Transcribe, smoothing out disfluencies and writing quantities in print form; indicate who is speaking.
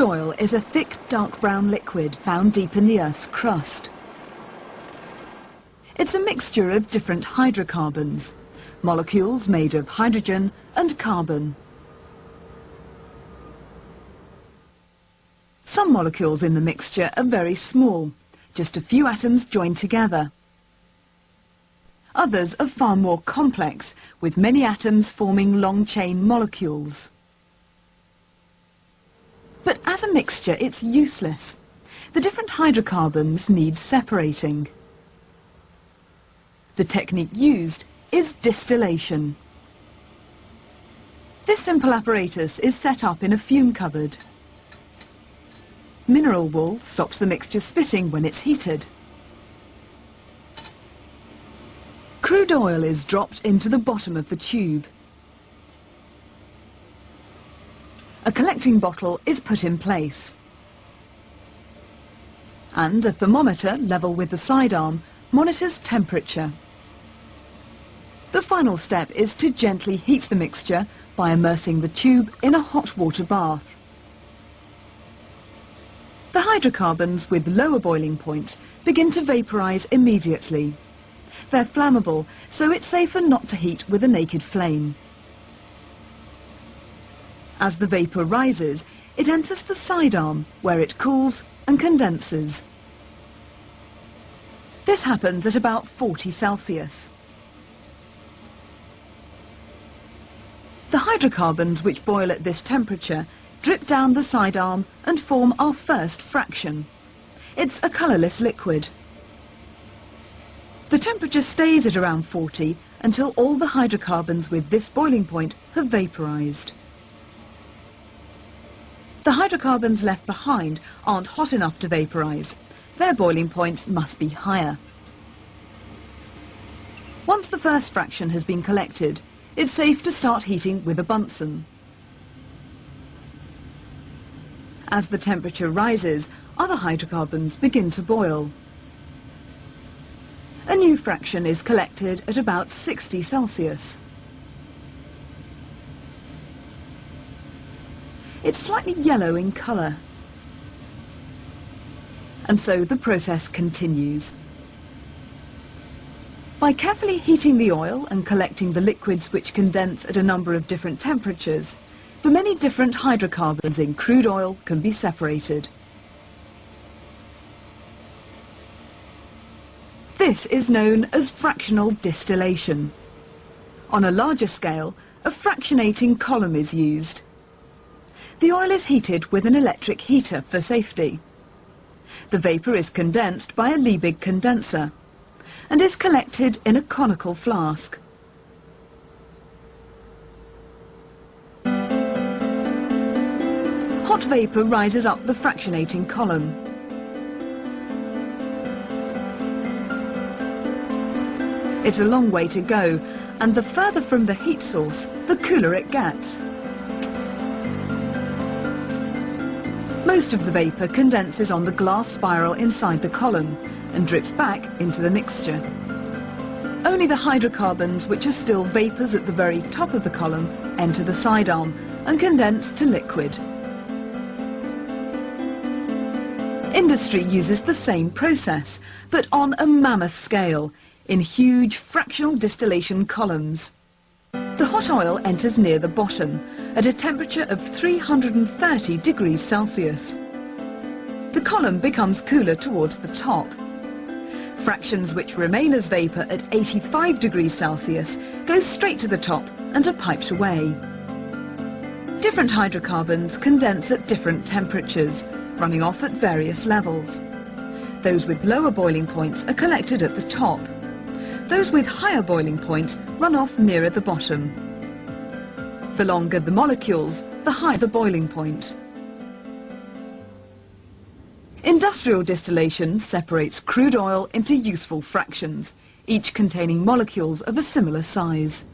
Speaker 1: oil is a thick, dark brown liquid found deep in the Earth's crust. It's a mixture of different hydrocarbons, molecules made of hydrogen and carbon. Some molecules in the mixture are very small, just a few atoms joined together. Others are far more complex, with many atoms forming long-chain molecules. But as a mixture, it's useless. The different hydrocarbons need separating. The technique used is distillation. This simple apparatus is set up in a fume cupboard. Mineral wool stops the mixture spitting when it's heated. Crude oil is dropped into the bottom of the tube. A collecting bottle is put in place. And a thermometer level with the sidearm monitors temperature. The final step is to gently heat the mixture by immersing the tube in a hot water bath. The hydrocarbons with lower boiling points begin to vaporize immediately. They're flammable, so it's safer not to heat with a naked flame. As the vapour rises, it enters the sidearm, where it cools and condenses. This happens at about 40 Celsius. The hydrocarbons which boil at this temperature drip down the sidearm and form our first fraction. It's a colourless liquid. The temperature stays at around 40 until all the hydrocarbons with this boiling point have vaporised. The hydrocarbons left behind aren't hot enough to vaporise. Their boiling points must be higher. Once the first fraction has been collected, it's safe to start heating with a Bunsen. As the temperature rises, other hydrocarbons begin to boil. A new fraction is collected at about 60 Celsius. It's slightly yellow in colour. And so the process continues. By carefully heating the oil and collecting the liquids which condense at a number of different temperatures, the many different hydrocarbons in crude oil can be separated. This is known as fractional distillation. On a larger scale, a fractionating column is used. The oil is heated with an electric heater for safety. The vapour is condensed by a Liebig condenser and is collected in a conical flask. Hot vapour rises up the fractionating column. It's a long way to go, and the further from the heat source, the cooler it gets. Most of the vapour condenses on the glass spiral inside the column and drips back into the mixture. Only the hydrocarbons, which are still vapours at the very top of the column, enter the sidearm and condense to liquid. Industry uses the same process, but on a mammoth scale, in huge fractional distillation columns. The hot oil enters near the bottom, at a temperature of 330 degrees Celsius. The column becomes cooler towards the top. Fractions which remain as vapour at 85 degrees Celsius go straight to the top and are piped away. Different hydrocarbons condense at different temperatures, running off at various levels. Those with lower boiling points are collected at the top. Those with higher boiling points run off nearer the bottom. The longer the molecules, the higher the boiling point. Industrial distillation separates crude oil into useful fractions, each containing molecules of a similar size.